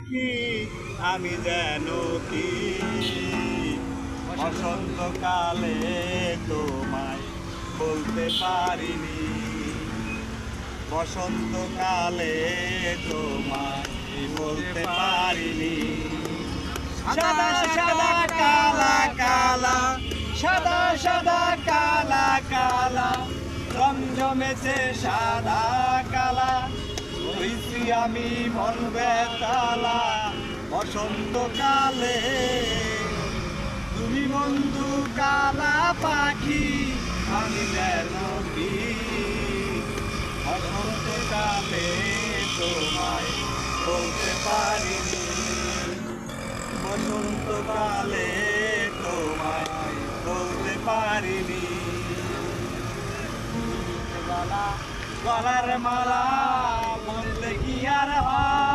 পাখি আমি যেন কি বসন্তকালে তোমায় বলতে পারিনি, বসন্তকালে তোমায় বলতে পারিনি। সাদা সাদা কালা কালা, সাদা সাদা কালা কালা, রং জমেছে সাদা কালা, হইছি আমি মন বেতালা বসন্তকালে। তুমি বন্ধু কালা পাখি আমি যেন কি বসন্তকালে তোমায় বলতে পারিনি, বসন্তকালে তোমায় বলতে পারিনি। গলার মালা বলতে কি আর হয়,